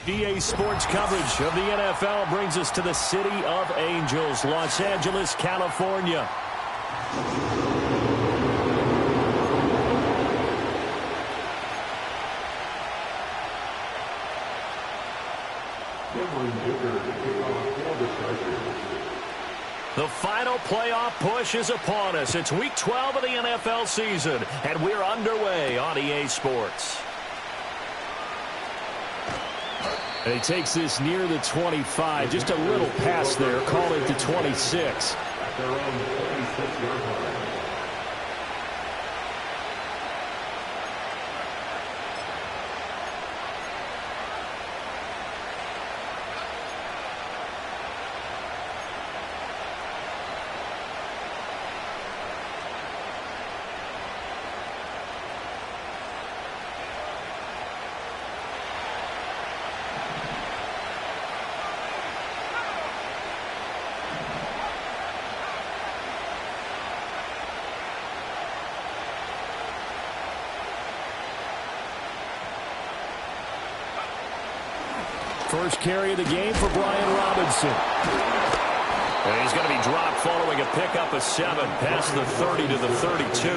EA Sports coverage of the NFL brings us to the City of Angels, Los Angeles, California. The final playoff push is upon us. It's Week 12 of the NFL season, and we're underway on EA Sports. And he takes this near the 25, just a little past there, call it the 26. At their own 26-yard line. First carry of the game for Brian Robinson. And he's going to be dropped following a pickup of 7 past the 30 to the 32.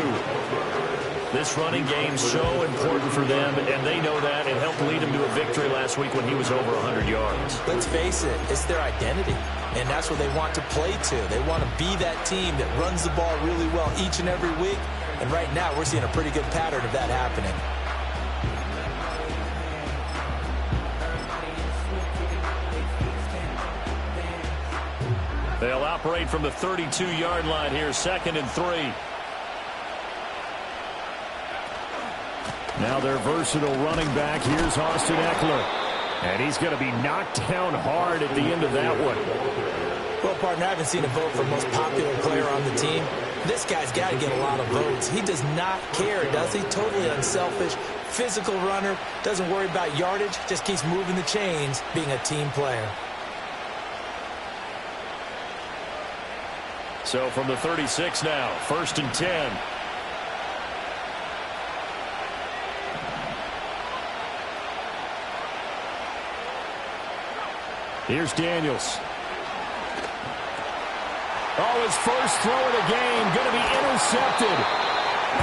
This running game so important for them, and they know that. It helped lead him to a victory last week when he was over 100 yards. Let's face it, it's their identity, and that's what they want to play to. They want to be that team that runs the ball really well each and every week, and right now we're seeing a pretty good pattern of that happening. They'll operate from the 32-yard line here, 2nd and 3. Now their versatile running back. Here's Austin Eckler. And he's going to be knocked down hard at the end of that one. Well, partner, I haven't seen a vote for most popular player on the team. This guy's got to get a lot of votes. He does not care, does he? Totally unselfish, physical runner, doesn't worry about yardage, just keeps moving the chains, being a team player. So from the 36 now, 1st and 10. Here's Daniels. Oh, his first throw of the game going to be intercepted.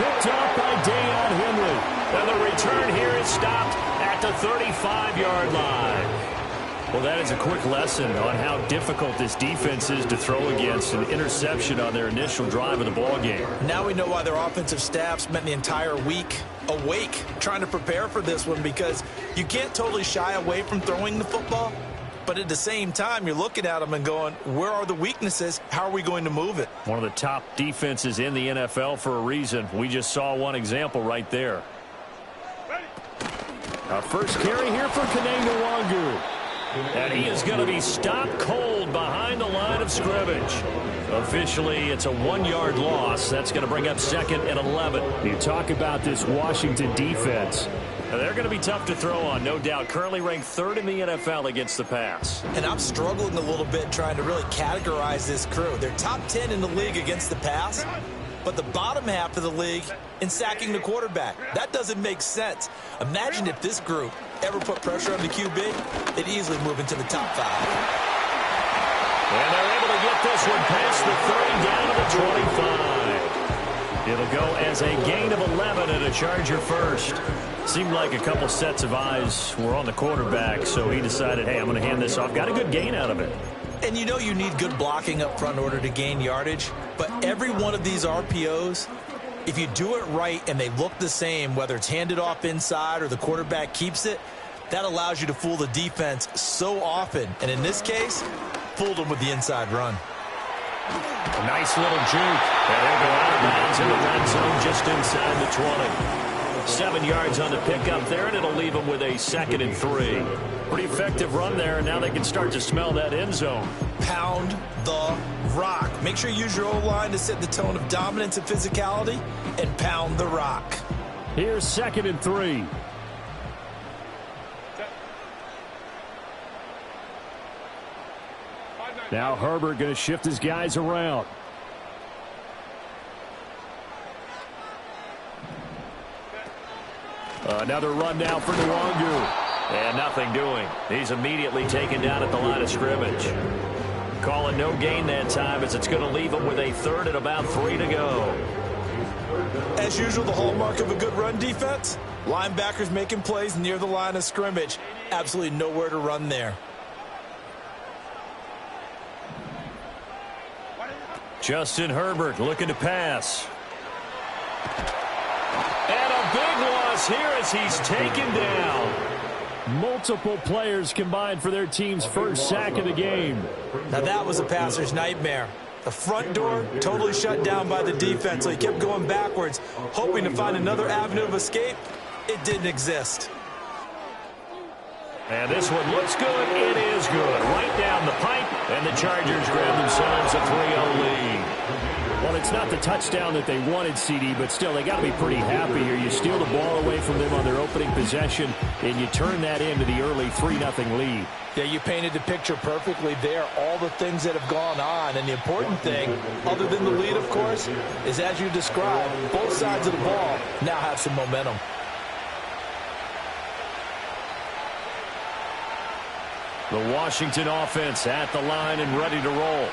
Picked up by Deion Henry. And the return here is stopped at the 35-yard line. Well, that is a quick lesson on how difficult this defense is to throw against. An interception on their initial drive of the ball game. Now we know why their offensive staff spent the entire week awake trying to prepare for this one, because you can't totally shy away from throwing the football, but at the same time you're looking at them and going, where are the weaknesses? How are we going to move it? One of the top defenses in the NFL for a reason. We just saw one example right there. Our first carry here for Kananga Wangu. And he is going to be stopped cold behind the line of scrimmage. Officially, it's a 1-yard loss. That's going to bring up 2nd and 11. You talk about this Washington defense. Now, they're going to be tough to throw on, no doubt. Currently ranked 3rd in the NFL against the pass. And I'm struggling a little bit trying to really categorize this crew. They're top 10 in the league against the pass, but the bottom half of the league in sacking the quarterback. That doesn't make sense. Imagine if this group ever put pressure on the QB, they'd easily move into the top 5. And they're able to get this one past the 30 down to the 25. It'll go as a gain of 11 and a Charger first. Seemed like a couple sets of eyes were on the quarterback, so he decided, hey, I'm going to hand this off. Got a good gain out of it. And you know you need good blocking up front in order to gain yardage, but every one of these RPOs, if you do it right and they look the same, whether it's handed off inside or the quarterback keeps it, that allows you to fool the defense so often. And in this case, fooled them with the inside run. A nice little juke. And they'll go out of bounds in the red zone just inside the 20. 7 yards on the pickup there, and it'll leave them with a 2nd and 3. Pretty effective run there, and now they can start to smell that end zone. Pound the rock. Make sure you use your O-line to set the tone of dominance and physicality, and pound the rock. Here's 2nd and 3. Now Herbert going to shift his guys around. Another run now for Nwangu. And nothing doing. He's immediately taken down at the line of scrimmage. Call it no gain that time as it's going to leave him with a third and about 3 to go. As usual, the hallmark of a good run defense, linebackers making plays near the line of scrimmage. Absolutely nowhere to run there. Justin Herbert looking to pass. And a big loss here as he's taken down. Multiple players combined for their team's first sack of the game. Now that was a passer's nightmare. The front door totally shut down by the defense, so he kept going backwards, hoping to find another avenue of escape. It didn't exist. And this one looks good. It is good. Right down the pipe, and the Chargers grab themselves a 3-0 lead. Well, it's not the touchdown that they wanted, CD, but still, they got to be pretty happy here. You steal the ball away from them on their opening possession, and you turn that into the early 3-0 lead. Yeah, you painted the picture perfectly there, all the things that have gone on. And the important thing, other than the lead, of course, is as you described, both sides of the ball now have some momentum. The Washington offense at the line and ready to roll.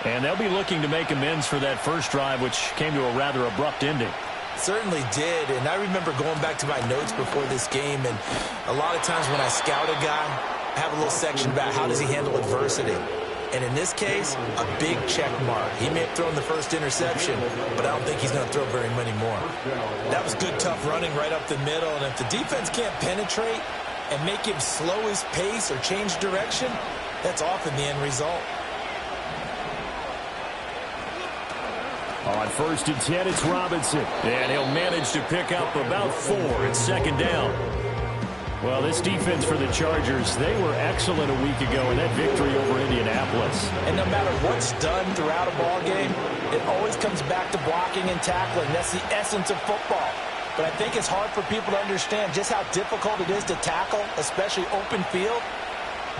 And they'll be looking to make amends for that first drive, which came to a rather abrupt ending. Certainly did, and I remember going back to my notes before this game, and a lot of times when I scout a guy, I have a little section about how does he handle adversity. And in this case, a big check mark. He may have thrown the first interception, but I don't think he's going to throw very many more. That was good, tough running right up the middle, and if the defense can't penetrate and make him slow his pace or change direction, that's often the end result. On 1st and 10, it's Robinson. And he'll manage to pick up about 4 at second down. Well, this defense for the Chargers, they were excellent a week ago in that victory over Indianapolis. And no matter what's done throughout a ball game, it always comes back to blocking and tackling. That's the essence of football. But I think it's hard for people to understand just how difficult it is to tackle, especially open field.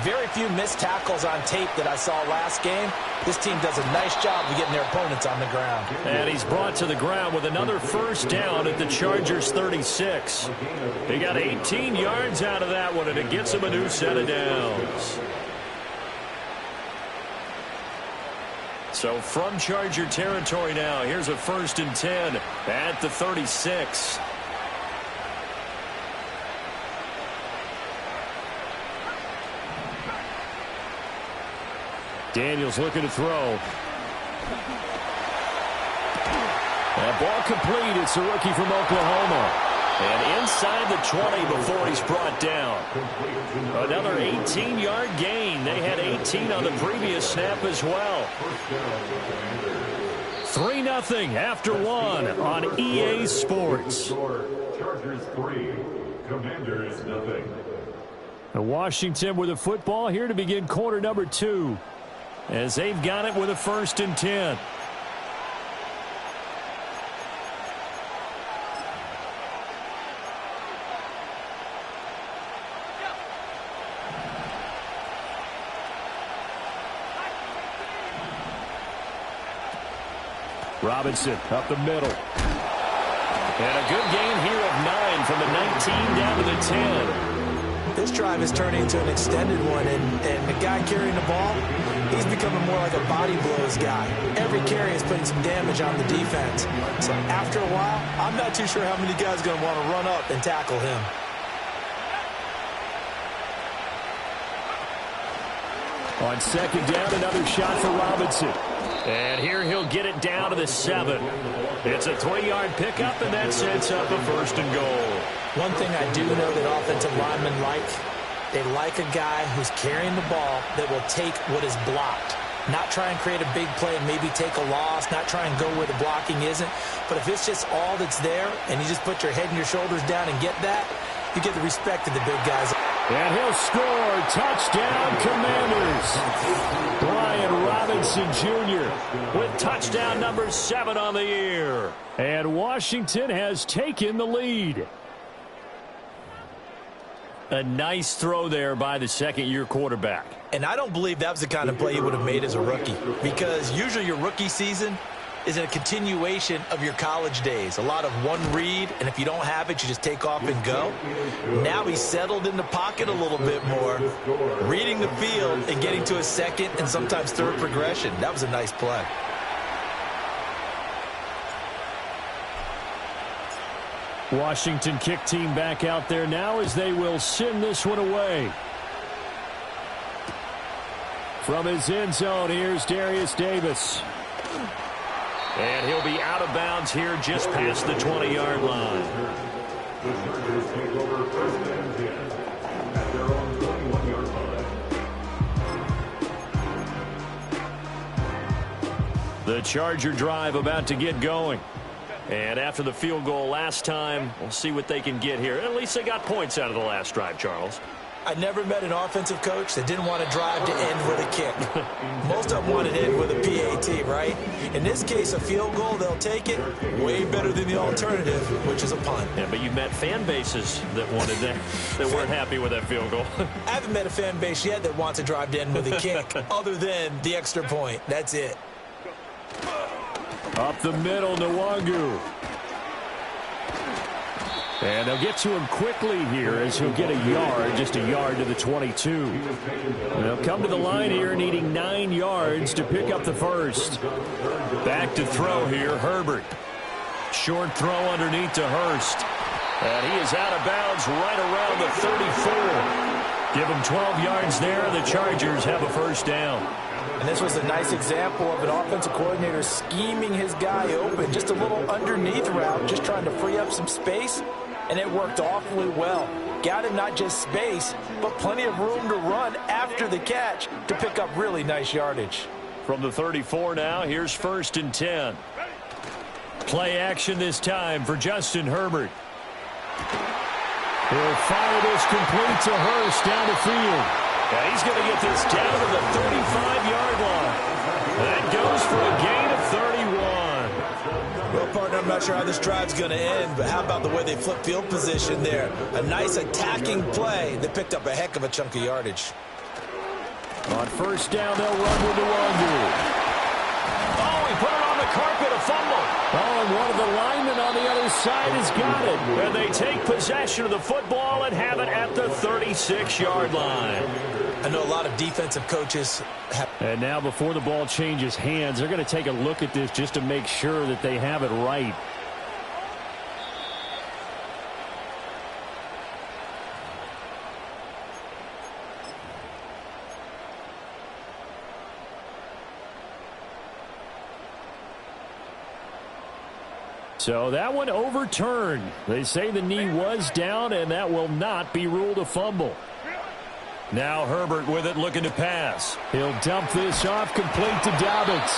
Very few missed tackles on tape that I saw last game. This team does a nice job of getting their opponents on the ground. And he's brought to the ground with another first down at the Chargers 36. He got 18 yards out of that one, and it gets him a new set of downs. So from Charger territory now, here's a 1st and 10 at the 36. Daniels looking to throw. That ball complete. It's a rookie from Oklahoma. And inside the 20 before he's brought down. Another 18-yard gain. They had 18 on the previous snap as well. 3-0 after 1 on EA Sports. Chargers 3, Commanders 0. Washington with a football here to begin quarter number 2. As they've got it with a 1st and 10. Robinson up the middle. And a good gain here of 9 from the 19 down to the 10. This drive is turning into an extended one, and the guy carrying the ball, he's becoming more like a body blows guy. Every carry is putting some damage on the defense. So after a while, I'm not too sure how many guys are going to want to run up and tackle him. On 2nd down, another shot for Robinson. And here he'll get it down to the 7. It's a 3-yard pickup, and that sets up a 1st and goal. One thing I do know that offensive linemen like, they like a guy who's carrying the ball that will take what is blocked. Not try and create a big play and maybe take a loss, not try and go where the blocking isn't. But if it's just all that's there and you just put your head and your shoulders down and get that, you get the respect of the big guys. And he'll score. Touchdown, Commanders. Brian Robinson Jr. with touchdown number 7 on the year. And Washington has taken the lead. A nice throw there by the second-year quarterback. And I don't believe that was the kind of play he would have made as a rookie, because usually your rookie season, is a continuation of your college days. A lot of one read, and if you don't have it, you just take off and go. Now he's settled in the pocket a little bit more, reading the field and getting to a second and sometimes third progression. That was a nice play. Washington kick team back out there now as they will send this one away. From his end zone, here's Darius Davis. And he'll be out of bounds here just past the 20-yard line. The Chargers take over first and 10 at their own 21-yard line. The Charger drive about to get going. And after the field goal last time, we'll see what they can get here. At least they got points out of the last drive, Charles. I never met an offensive coach that didn't want to drive to end with a kick. Most of them want to end with a PAT, right? In this case, a field goal, they'll take it. Way better than the alternative, which is a punt. Yeah, but you've met fan bases that wanted that, that weren't happy with that field goal. I haven't met a fan base yet that wants to drive to end with a kick, other than the extra point. That's it. Up the middle, Nwangu. And they'll get to him quickly here as he'll get a yard, just a yard to the 22. They'll come to the line here needing 9 yards to pick up the first. Back to throw here, Herbert. Short throw underneath to Hurst. And he is out of bounds right around the 34. Give him 12 yards there. The Chargers have a first down. And this was a nice example of an offensive coordinator scheming his guy open. Just a little underneath route, just trying to free up some space. And it worked awfully well. Got him not just space, but plenty of room to run after the catch to pick up really nice yardage. From the 34 now, here's first and 10. Play action this time for Justin Herbert. He'll fire this complete to Hurst down the field. And he's going to get this down to the 35-yard line. That goes for a gain of 31. Well, partner, I'm not sure how this drive's going to end, but how about the way they flip field position there? A nice attacking play that picked up a heck of a chunk of yardage. On first down, they'll run with Nwangu. Oh, he put it on the carpet, a fumble. Oh, and one of the linemen on the other side has got it. And they take possession of the football and have it at the 36-yard line. I know a lot of defensive coaches have... And now before the ball changes hands, they're going to take a look at this just to make sure that they have it right. So that one overturned. They say the knee was down, and that will not be ruled a fumble. Now Herbert with it, looking to pass. He'll dump this off, complete to Dobbins.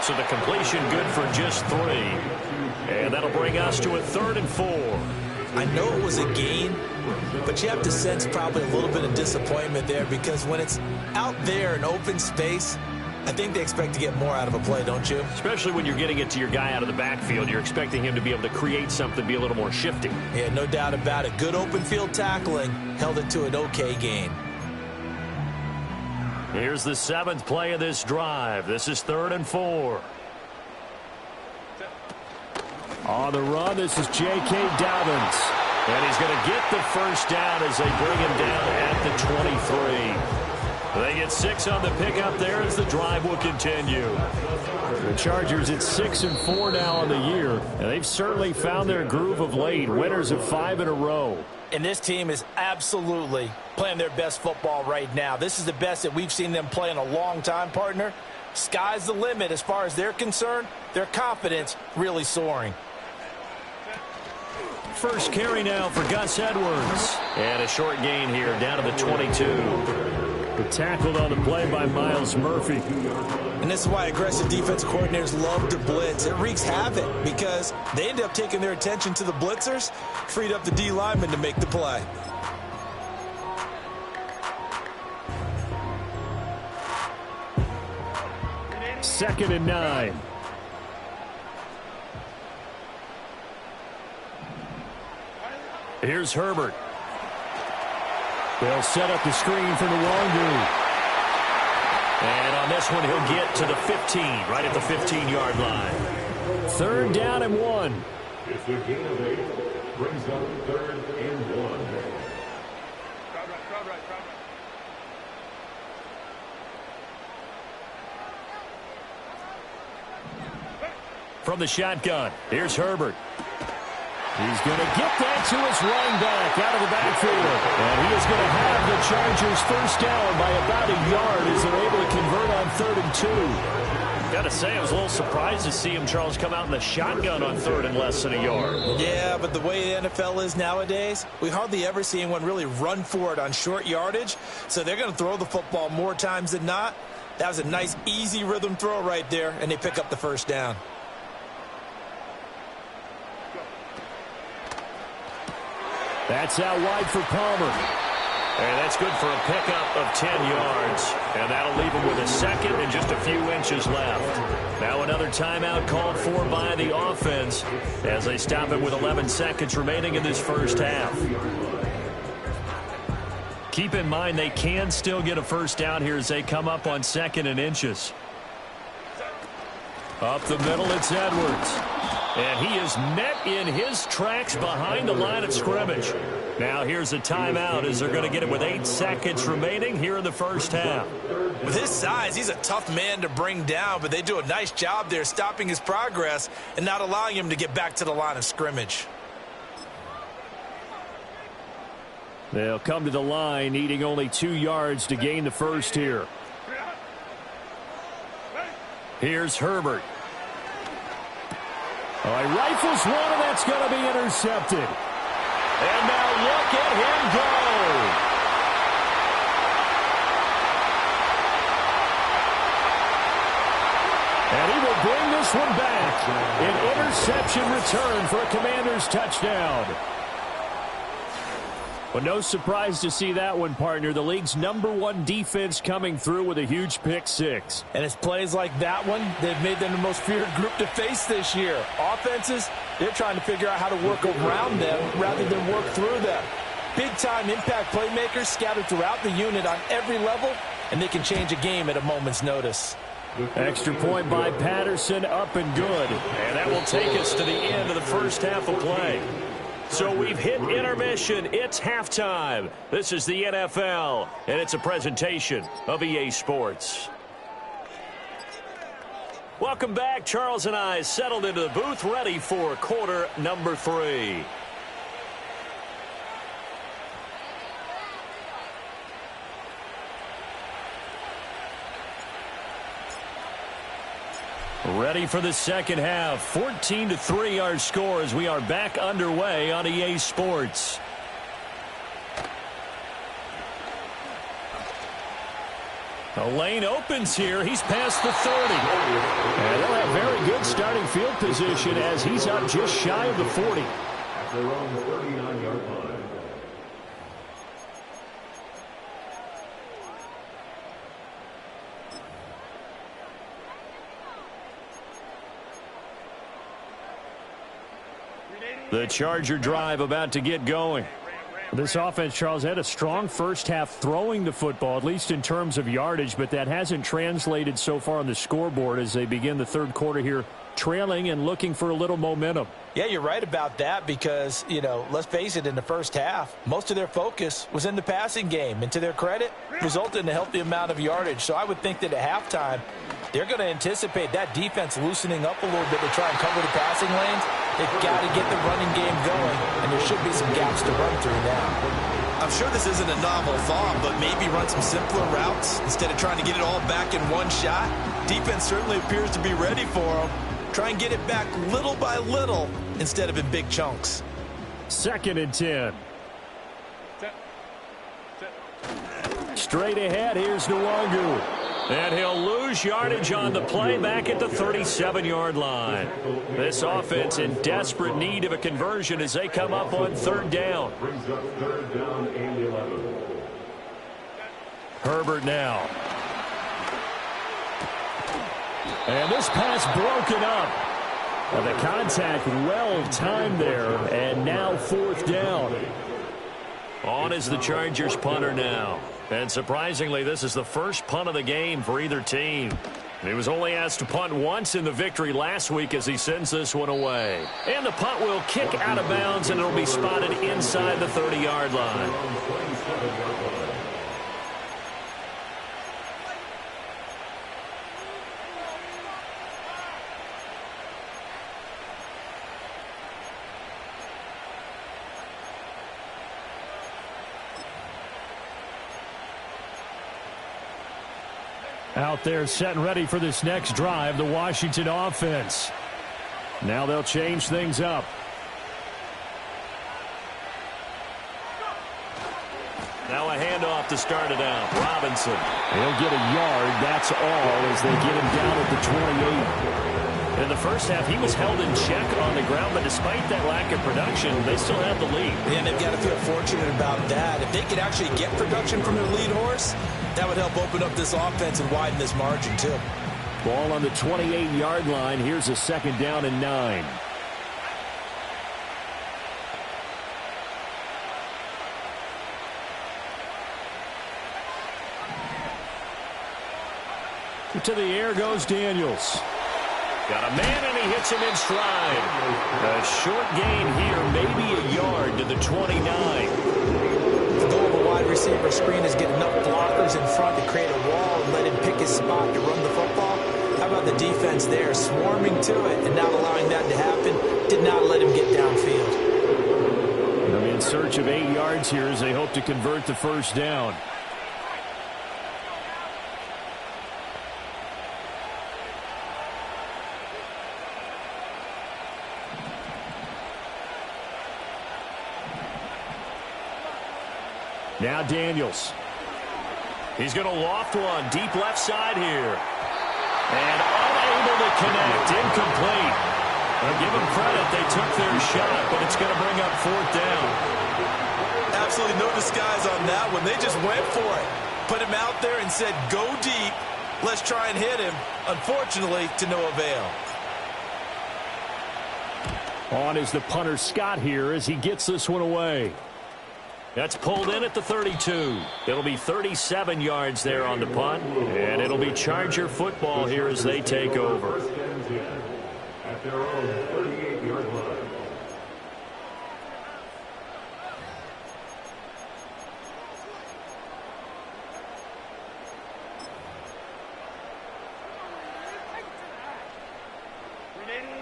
So the completion good for just 3. And that'll bring us to a 3rd and 4. I know it was a gain, but you have to sense probably a little bit of disappointment there, because when it's out there in open space, I think they expect to get more out of a play, don't you? Especially when you're getting it to your guy out of the backfield. You're expecting him to be able to create something, be a little more shifty. Yeah, no doubt about it. Good open field tackling held it to an okay gain. Here's the 7th play of this drive. This is 3rd and 4. On the run, this is J.K. Dobbins. And he's going to get the first down as they bring him down at the 23. They get 6 on the pickup there as the drive will continue. The Chargers at 6 and 4 now on the year, and they've certainly found their groove of late. Winners of 5 in a row. And this team is absolutely playing their best football right now. This is the best that we've seen them play in a long time, partner. Sky's the limit as far as they're concerned. Their confidence really soaring. First carry now for Gus Edwards. And a short gain here down to the 22. Tackled on the play by Miles Murphy. And this is why aggressive defense coordinators love to blitz. It wreaks havoc because they end up taking their attention to the blitzers, freed up the D lineman to make the play. Second and 9. Here's Herbert. They'll set up the screen for Nwangu. And on this one, he'll get to the 15, right at the 15-yard line. 3rd down and 1. It's a gain of 8. Brings up 3rd and 1. From the shotgun, here's Herbert. He's going to get that to his running back out of the backfield. And he is going to have the Chargers first down by about a yard as they're able to convert on 3rd and 2. Got to say, I was a little surprised to see him, Charles, come out in the shotgun on 3rd and less than a yard. Yeah, but the way the NFL is nowadays, we hardly ever see anyone really run for it on short yardage. So they're going to throw the football more times than not. That was a nice, easy rhythm throw right there, and they pick up the first down. That's out wide for Palmer. And that's good for a pickup of 10 yards. And that'll leave him with a second and just a few inches left. Now another timeout called for by the offense as they stop him with 11 seconds remaining in this first half. Keep in mind they can still get a first down here as they come up on 2nd and inches. Up the middle, it's Edwards. And he is met in his tracks behind the line of scrimmage. Now here's a timeout as they're going to get it with 8 seconds remaining here in the first half. With his size, he's a tough man to bring down, but they do a nice job there stopping his progress and not allowing him to get back to the line of scrimmage. They'll come to the line needing only 2 yards to gain the first here. Here's Herbert. He rifles one, and that's going to be intercepted. And now look at him go. And he will bring this one back. An interception return for a Commanders touchdown. Well, no surprise to see that one, partner. The league's #1 defense coming through with a huge pick six. And it's plays like that one, they've made them the most feared group to face this year. Offenses, they're trying to figure out how to work around them rather than work through them. Big-time impact playmakers scattered throughout the unit on every level, and they can change a game at a moment's notice. Extra point by Patterson, up and good. And that will take us to the end of the first half of play. So we've hit intermission. It's halftime. This is the NFL, and it's a presentation of EA Sports. Welcome back. Charles and I settled into the booth, ready for quarter number 3. Ready for the second half. 14-3 our score as we are back underway on EA Sports. The lane opens here. He's past the 30. And they'll have very good starting field position as he's up just shy of the 40. At their own 39-yard line. The Charger drive about to get going. This offense, Charles, had a strong first half throwing the football, at least in terms of yardage, but that hasn't translated so far on the scoreboard as they begin the third quarter here, trailing and looking for a little momentum. Yeah, you're right about that because, let's face it, in the first half, most of their focus was in the passing game. And to their credit, resulted in a healthy amount of yardage. So I would think that at halftime, they're going to anticipate that defense loosening up a little bit to try and cover the passing lanes. They've got to get the running game going, and there should be some gaps to run through now. I'm sure this isn't a novel thought, but maybe run some simpler routes instead of trying to get it all back in one shot. Defense certainly appears to be ready for them. Try and get it back little by little instead of in big chunks. 2nd and 10. Straight ahead, here's Nwangu. And he'll lose yardage on the play back at the 37-yard line. This offense in desperate need of a conversion as they come up on 3rd down. Brings up 3rd down and 11. Herbert now. And this pass broken up. And the contact well timed there. And now 4th down. On is the Chargers punter now. And surprisingly, this is the first punt of the game for either team. He was only asked to punt once in the victory last week as he sends this one away. And the punt will kick out of bounds, and it'll be spotted inside the 30-yard line. Out there set and ready for this next drive, the Washington offense. Now they'll change things up. Now a handoff to start it out. Robinson. He'll get a yard, that's all, as they get him down at the 28. In the first half, he was held in check on the ground, but despite that lack of production, they still have the lead. And they've got to feel fortunate about that. If they could actually get production from their lead horse, that would help open up this offense and widen this margin, too. Ball on the 28-yard line. Here's a 2nd down and 9. To the air goes Daniels. Got a man, and he hits him in stride. A short gain here, maybe a yard to the 29. The goal of a wide receiver screen is get enough blockers in front to create a wall and let him pick his spot to run the football. How about the defense there, swarming to it and not allowing that to happen? Did not let him get downfield. They'll be in search of 8 yards here as they hope to convert the first down. Now Daniels. He's going to loft one deep left side here. And unable to connect. Incomplete. I'll give them credit. They took their shot, but it's going to bring up 4th down. Absolutely no disguise on that one. They just went for it. Put him out there and said, go deep. Let's try and hit him. Unfortunately, to no avail. On is the punter Scott here as he gets this one away. That's pulled in at the 32. It'll be 37 yards there on the punt, and it'll be Charger football here as they take over. At their own 38-yard line.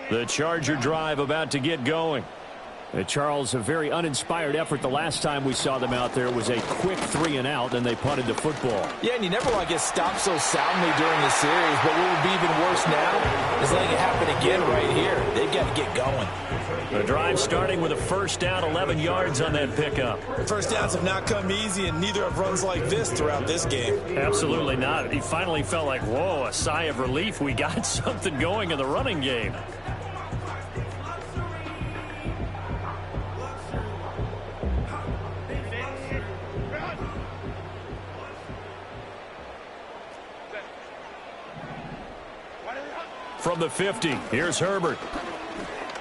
The Charger drive about to get going. Charles, a very uninspired effort. The last time we saw them out there was a quick 3-and-out, and they punted the football. Yeah, and you never want to get stopped so soundly during the series, but what would be even worse now is letting it happen again right here. They've got to get going. The drive starting with a first down, 11 yards on that pickup. First downs have not come easy, and neither have runs like this throughout this game. Absolutely not. He finally felt like, whoa, a sigh of relief. We got something going in the running game. From the 50, here's Herbert.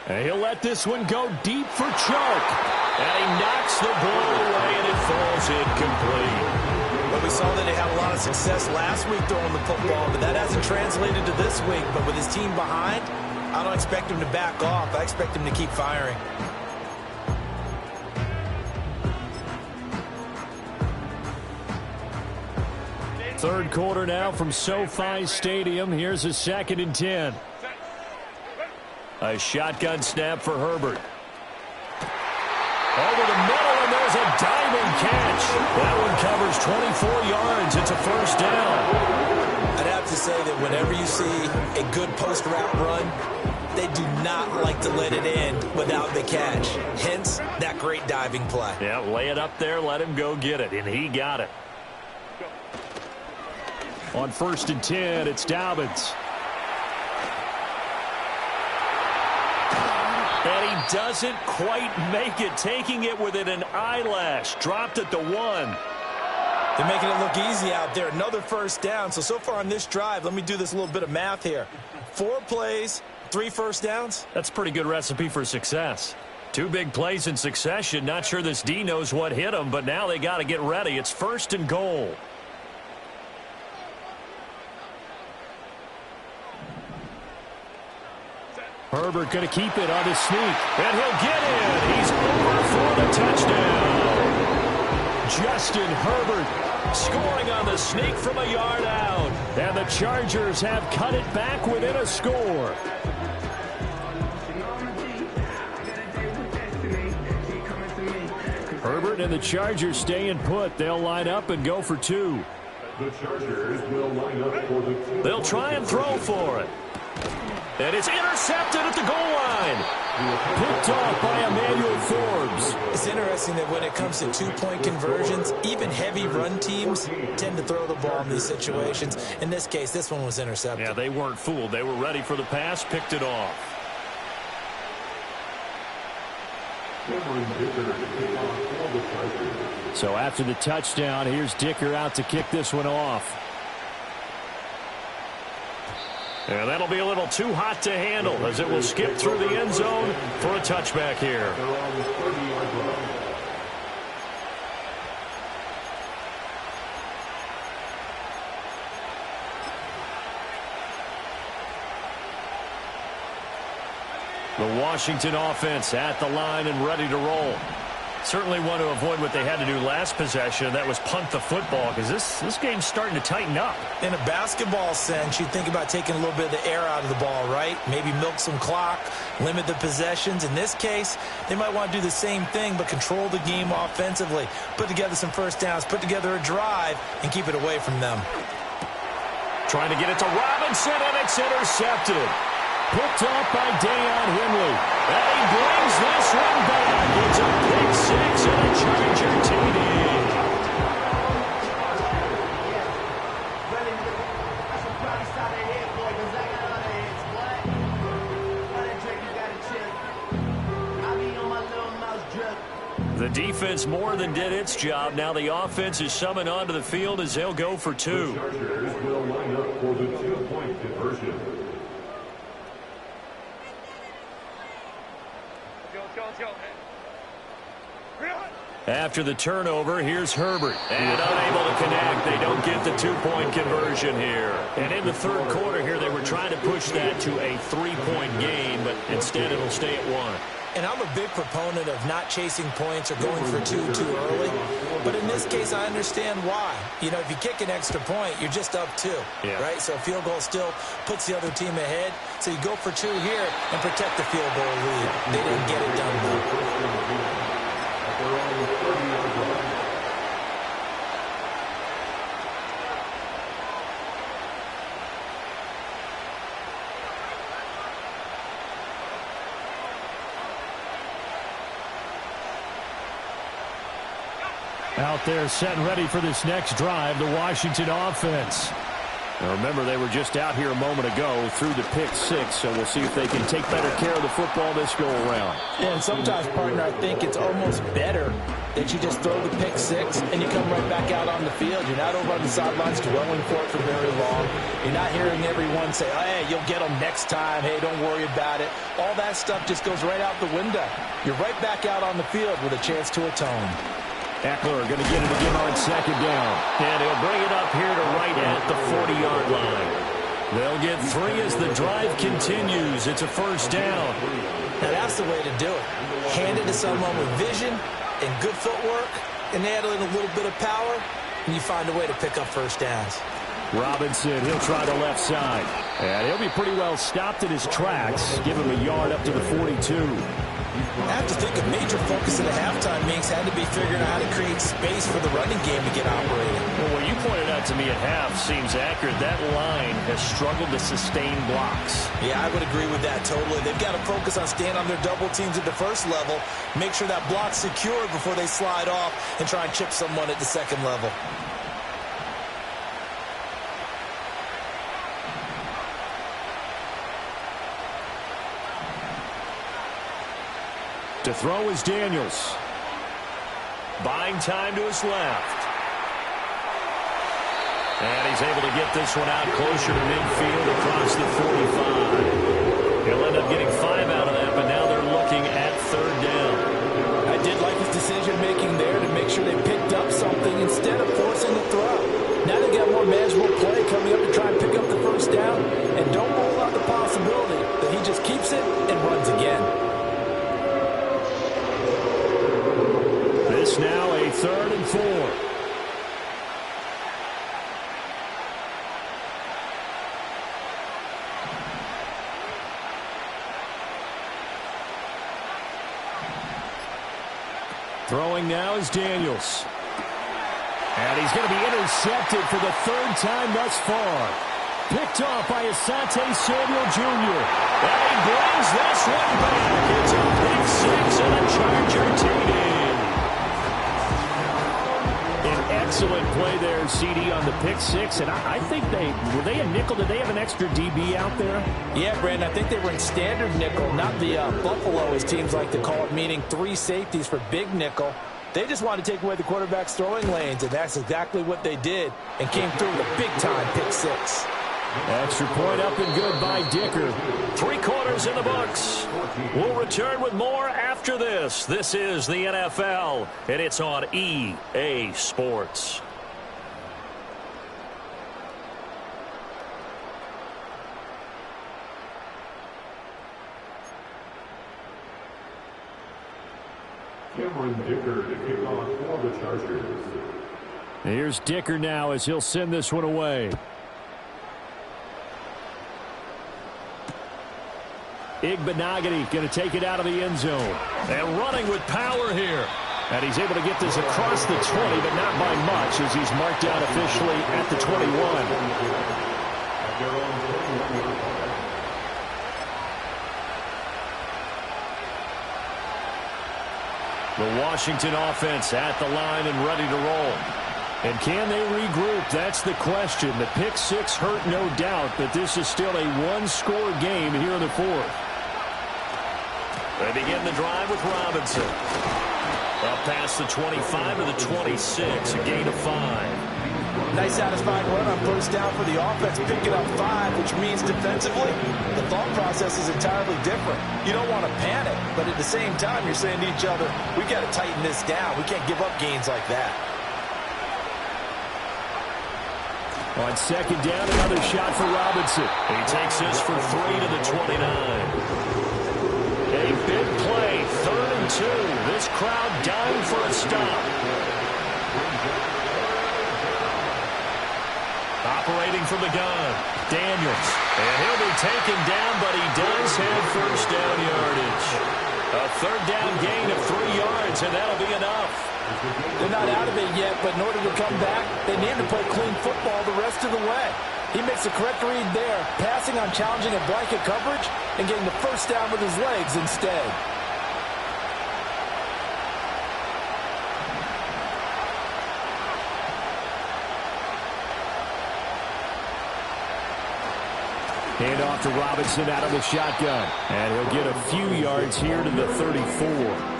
And he'll let this one go deep for Chark. And he knocks the ball away, and it falls incomplete. But we saw that they had a lot of success last week throwing the football, but that hasn't translated to this week. But with his team behind, I don't expect him to back off. I expect him to keep firing. Third quarter now from SoFi Stadium. Here's a 2nd and 10. A shotgun snap for Herbert. Over the middle, and there's a diving catch. That one covers 24 yards. It's a first down. I'd have to say that whenever you see a good post route run, they do not like to let it in without the catch. Hence, that great diving play. Yeah, lay it up there, let him go get it, and he got it. On 1st and 10, it's Dobbins. And he doesn't quite make it, taking it within an eyelash. Dropped at the 1. They're making it look easy out there. Another first down. So far on this drive, let me do this little bit of math here. 4 plays, 3 first downs. That's a pretty good recipe for success. Two big plays in succession. Not sure this D knows what hit him, but now they got to get ready. It's 1st and goal. Herbert going to keep it on his sneak. And he'll get in. He's over for the touchdown. Justin Herbert scoring on the sneak from a yard out. And the Chargers have cut it back within a score. Herbert and the Chargers staying put. They'll line up and go for 2. The Chargers will line up for the 2. They'll try and throw for it. And it's intercepted at the goal line. Picked off by Emmanuel Forbes. It's interesting that when it comes to two-point conversions, even heavy run teams tend to throw the ball in these situations. In this case, this one was intercepted. Yeah, they weren't fooled. They were ready for the pass, picked it off. So after the touchdown, here's Dicker out to kick this one off. And that'll be a little too hot to handle as it will skip through the end zone for a touchback here. The Washington offense at the line and ready to roll. Certainly want to avoid what they had to do last possession. That was punt the football because this game's starting to tighten up. In a basketball sense, you'd think about taking a little bit of the air out of the ball, right? Maybe milk some clock, limit the possessions. In this case, they might want to do the same thing but control the game offensively. Put together some first downs, put together a drive, and keep it away from them. Trying to get it to Robinson, and it's intercepted. Picked off by Deion Henley. And he brings this one back. It's a pick six and a Charger TD. The defense more than did its job. Now the offense is summoned onto the field as they'll go for 2. The Chargers will line up for the 2-point conversion. After the turnover, here's Herbert. And unable to connect. They don't get the 2-point conversion here. And in the third quarter here, they were trying to push that to a 3-point game, but instead it'll stay at 1. And I'm a big proponent of not chasing points or going for 2 too early. But in this case, I understand why. You know, if you kick an extra point, you're just up 2, right? So a field goal still puts the other team ahead. So you go for 2 here and protect the field goal lead. They didn't get it done, though. Out there set and ready for this next drive, the Washington offense. Now remember, they were just out here a moment ago through the pick 6, so we'll see if they can take better care of the football this go-around. Yeah, and sometimes, partner, I think it's almost better that you just throw the pick 6 and you come right back out on the field. You're not over on the sidelines dwelling for it for very long. You're not hearing everyone say, hey, you'll get them next time. Hey, don't worry about it. All that stuff just goes right out the window. You're right back out on the field with a chance to atone. Eckler going to get it again on 2nd down. And he'll bring it up here to right at the 40-yard line. They'll get 3 as the drive continues. It's a first down. Now, that's the way to do it. Hand it to someone with vision and good footwork, and add in a little bit of power, and you find a way to pick up first downs. Robinson, he'll try the left side. And he'll be pretty well stopped in his tracks. Give him a yard up to the 42. I have to think a major focus of the halftime meetings had to be figuring out how to create space for the running game to get operating. Well, what you pointed out to me at half seems accurate. That line has struggled to sustain blocks. Yeah, I would agree with that totally. They've got to focus on staying on their double teams at the first level, make sure that block's secure before they slide off and try and chip someone at the second level. To throw is Daniels. Buying time to his left. And he's able to get this one out closer to midfield across the 45. He'll end up getting 5 out of that, but now they're looking at 3rd down. toughest decision-making there to make sure they picked up something instead of forcing the throw. Now they got more manageable play coming up to try and pick up the first down, and don't rule out the possibility that he just keeps it and runs again. This now a 3rd and 4. Throwing now is Daniels. And he's going to be intercepted for the 3rd time thus far. Picked off by Asante Samuel Jr. And he brings this one back. It's a pick 6 and a Charger TD. An excellent play there, CD, on the pick 6. And I think were they a nickel? Did they have an extra DB out there? Yeah, Brandon, I think they were in standard nickel, not the Buffalo, as teams like to call it, meaning 3 safeties for big nickel. They just wanted to take away the quarterback's throwing lanes, and that's exactly what they did, and came through with a big-time pick 6. Extra point up and good by Dicker. 3 quarters in the books. We'll return with more after this. This is the NFL, and it's on EA Sports. Cameron Dicker to kick off for the Chargers. Here's Dicker now as he'll send this one away. Igbenogany going to take it out of the end zone. And running with power here. And he's able to get this across the 20, but not by much, as he's marked down officially at the 21. The Washington offense at the line and ready to roll. And can they regroup? That's the question. The pick 6 hurt, no doubt, but this is still a 1-score game here in the 4th. They begin the drive with Robinson. Up past the 25 to the 26, a gain of 5. Nice satisfying run on first down for the offense, picking up 5, which means defensively, the thought process is entirely different. You don't want to panic, but at the same time, you're saying to each other, we got to tighten this down. We can't give up gains like that. On 2nd down, another shot for Robinson. He takes this for 3 to the 29. A big play, 3rd and 2. This crowd dying for a stop. Operating from the gun, Daniels. And he'll be taken down, but he does have first down yardage. A 3rd down gain of 3 yards, and that'll be enough. They're not out of it yet, but in order to come back, they need to play clean football the rest of the way. He makes the correct read there, passing on challenging a blanket coverage and getting the first down with his legs instead. Hand off to Robinson out of the shotgun. And he'll get a few yards here to the 34.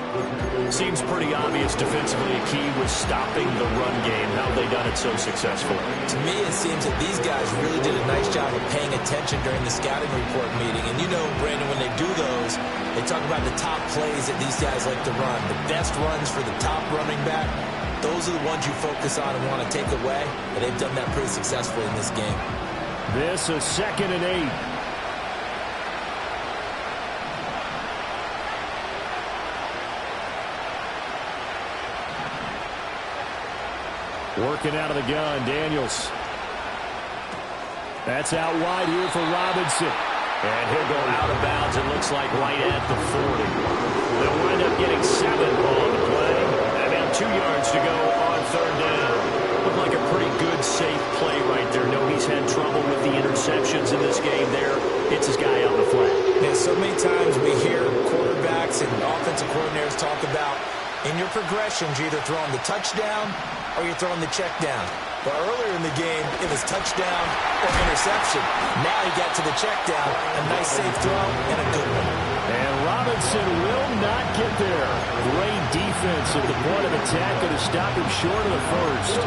Seems pretty obvious defensively a key was stopping the run game. How have they done it so successfully? To me, it seems that these guys really did a nice job of paying attention during the scouting report meeting. And you know, Brandon, when they do those, they talk about the top plays that these guys like to run. The best runs for the top running back. Those are the ones you focus on and want to take away. And they've done that pretty successfully in this game. This is 2nd and 8. Working out of the gun, Daniels. That's out wide here for Robinson. And he'll go out of bounds, it looks like, right at the 40. They'll wind up getting 7 on the play. And now 2 yards to go on 3rd down. Looked like a pretty good, safe play right there. No, he's had trouble with the interceptions in this game there. It's his guy out in the flat. Yeah, so many times we hear quarterbacks and offensive coordinators talk about in your progressions, you're either throwing the touchdown or you're throwing the check down. But earlier in the game, it was touchdown or interception. Now he got to the check down, a nice safe throw, and a good one. And Robinson will not get there. Great defense at the point of attack, going to stop him short of the first.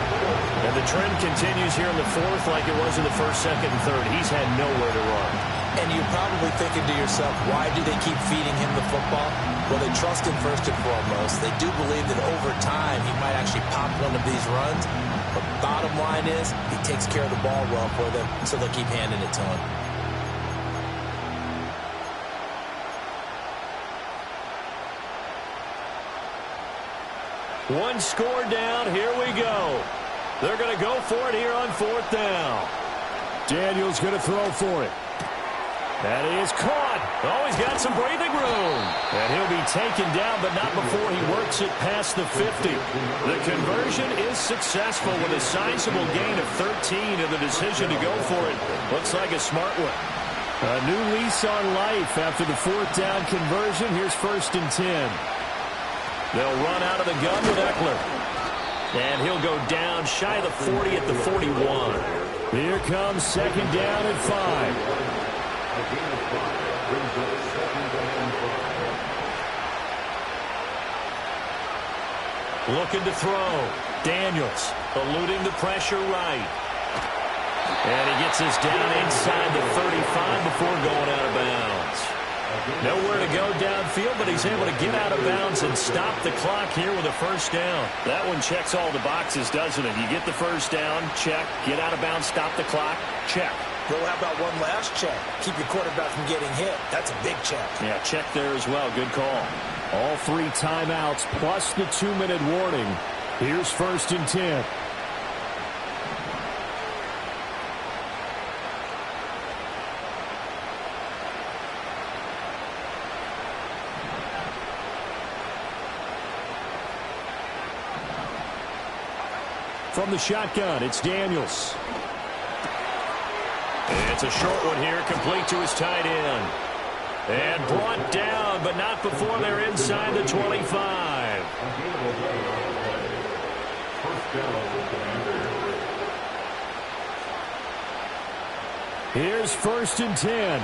And the trend continues here in the 4th like it was in the 1st, 2nd, and 3rd. He's had nowhere to run. And you're probably thinking to yourself, why do they keep feeding him the football? Well, they trust him first and foremost. They do believe that over time he might actually pop one of these runs. But bottom line is he takes care of the ball well for them, so they'll keep handing it to him. One score down. Here we go. They're going to go for it here on fourth down. Daniels going to throw for it. That is caught. Oh, he's got some breathing room. And he'll be taken down, but not before he works it past the 50. The conversion is successful with a sizable gain of 13, and the decision to go for it looks like a smart one. A new lease on life after the fourth down conversion. Here's 1st and 10. They'll run out of the gun with Eckler. And he'll go down shy of the 40 at the 41. Here comes 2nd down at 5. Looking to throw. Daniels eluding the pressure right. And he gets this down inside the 35 before going out of bounds. Nowhere to go downfield, but he's able to get out of bounds and stop the clock here with a 1st down. That one checks all the boxes, doesn't it? You get the 1st down, check. Get out of bounds, stop the clock, check. Well, how about one last check? Keep your quarterback from getting hit. That's a big check. Yeah, check there as well. Good call. All 3 timeouts plus the 2-minute warning. Here's 1st and 10. From the shotgun, it's Daniels. It's a short one here, complete to his tight end. And brought down, but not before they're inside the 25. Here's 1st and 10.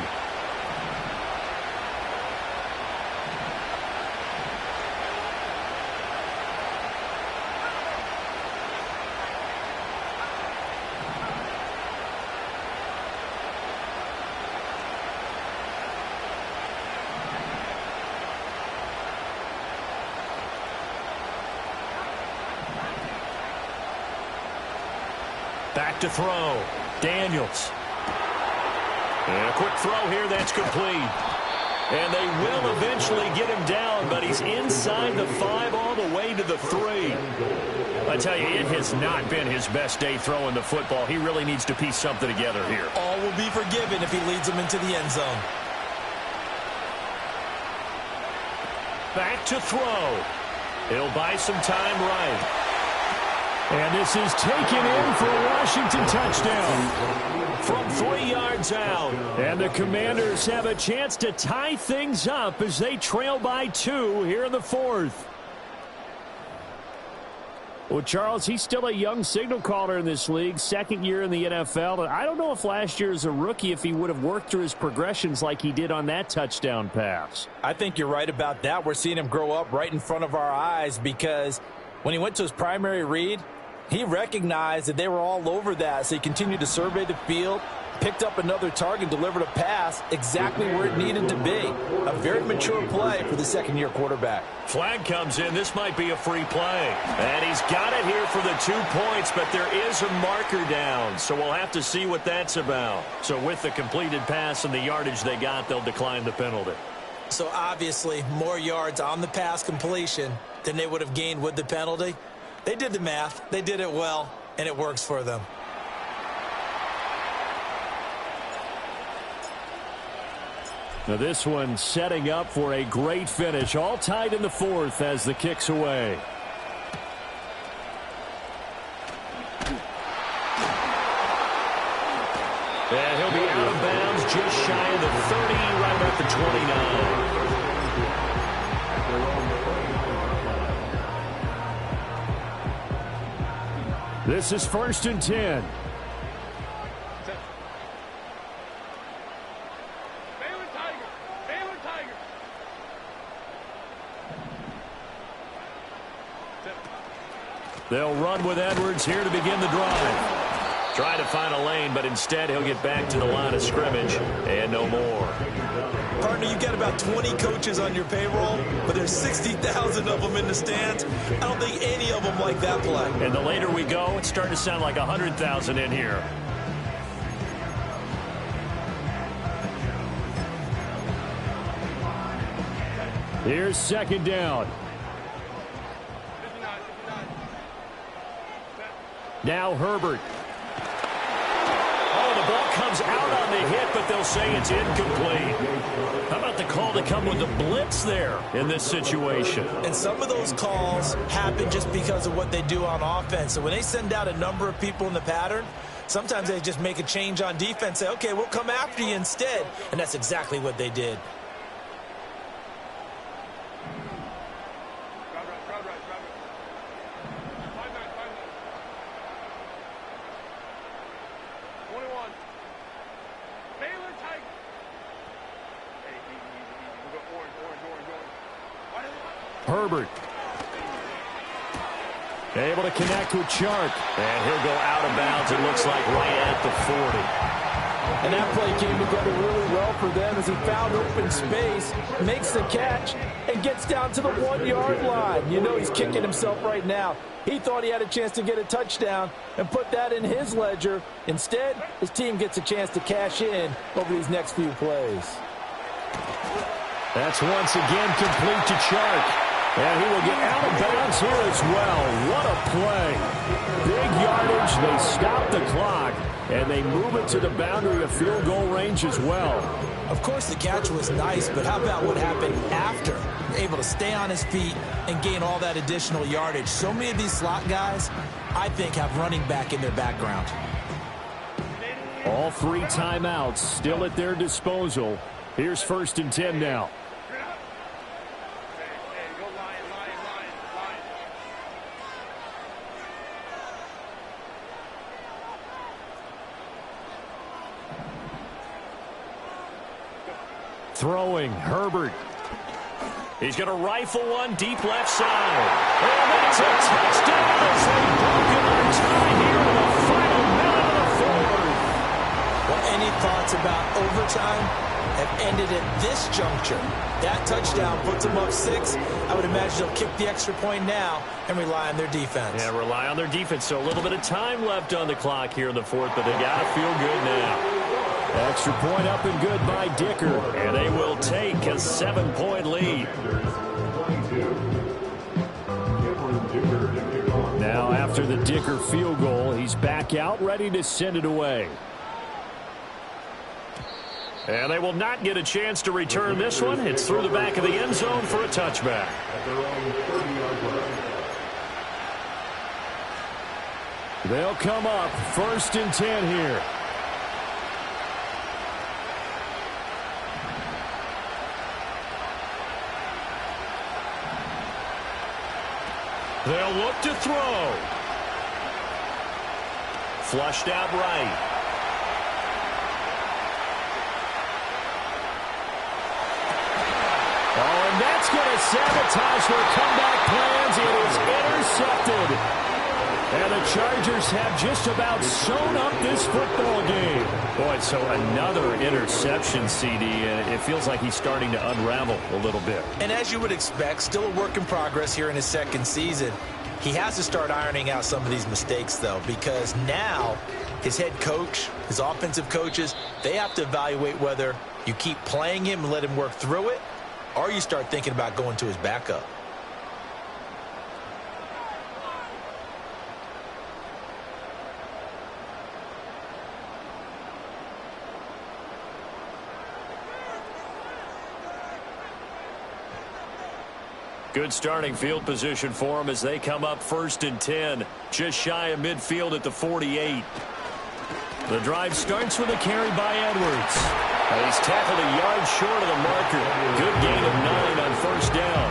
Back to throw. Daniels. And a quick throw here that's complete. And they will eventually get him down, but he's inside the 5 all the way to the 3. I tell you, it has not been his best day throwing the football. He really needs to piece something together here. All will be forgiven if he leads them into the end zone. Back to throw. He'll buy some time right. And this is taken in for a Washington touchdown. From 3 yards out. And the Commanders have a chance to tie things up as they trail by 2 here in the 4th. Well, Charles, he's still a young signal caller in this league, 2nd year in the NFL. And I don't know if last year as a rookie if he would have worked through his progressions like he did on that touchdown pass. I think you're right about that. We're seeing him grow up right in front of our eyes because when he went to his primary read, he recognized that they were all over that, so he continued to survey the field, picked up another target, delivered a pass exactly where it needed to be. A very mature play for the 2nd-year quarterback. Flag comes in. This might be a free play. And he's got it here for the 2 points, but there is a marker down, so we'll have to see what that's about. So with the completed pass and the yardage they got, they'll decline the penalty. So obviously more yards on the pass completion than they would have gained with the penalty. They did the math, they did it well, and it works for them. Now this one setting up for a great finish. All tied in the 4th as the kick's away. And he'll be out of bounds just shy of the 30, right at the 29. This is 1st and 10. They'll run with Edwards here to begin the drive. Trying to find a lane, but instead he'll get back to the line of scrimmage and no more. Partner, you've got about 20 coaches on your payroll, but there's 60,000 of them in the stands. I don't think any of them like that play. And the later we go, it's starting to sound like 100,000 in here. Here's second down. Now Herbert. Oh, the ball comes out on the hit, but they'll say it's incomplete. How about the call to come with the blitz there in this situation? And some of those calls happen just because of what they do on offense. So when they send out a number of people in the pattern, sometimes they just make a change on defense, say, okay, we'll come after you instead. And that's exactly what they did. Herbert. Able to connect with Chark. And he'll go out of bounds, it looks like, right at the 40. And that play came together really well for them as he found open space, makes the catch, and gets down to the 1-yard line. You know he's kicking himself right now. He thought he had a chance to get a touchdown and put that in his ledger. Instead, his team gets a chance to cash in over these next few plays. That's once again complete to Chark. And he will get out of bounds here as well. What a play. Big yardage. They stop the clock, and they move it to the boundary of field goal range as well. Of course, the catch was nice, but how about what happened after? Able to stay on his feet and gain all that additional yardage. So many of these slot guys, I think, have running back in their background. All 3 timeouts still at their disposal. Here's 1st and 10 now. Throwing, Herbert. He's going to rifle one deep left side. And that's a touchdown as they've broken their tie here in the final minute of the 4th. Well, any thoughts about overtime have ended at this juncture. That touchdown puts them up 6. I would imagine they'll kick the extra point now and rely on their defense. Yeah, rely on their defense. So a little bit of time left on the clock here in the 4th, but they got to feel good now. Extra point up and good by Dicker. And they will take a 7-point lead. Now after the Dicker field goal, he's back out ready to send it away. And they will not get a chance to return this one. It's through the back of the end zone for a touchback. They'll come up 1st and 10 here. They'll look to throw. Flushed out right. Oh, and that's going to sabotage their comeback plans. It is intercepted. And the Chargers have just about sewn up this football game. Boy, so another interception, CD, and it feels like he's starting to unravel a little bit. And as you would expect, still a work in progress here in his 2nd season. He has to start ironing out some of these mistakes, though, because now his head coach, his offensive coaches, they have to evaluate whether you keep playing him and let him work through it, or you start thinking about going to his backup. Good starting field position for them as they come up 1st and 10, just shy of midfield at the 48. The drive starts with a carry by Edwards. He's tackled a yard short of the marker. Good gain of 9 on 1st down.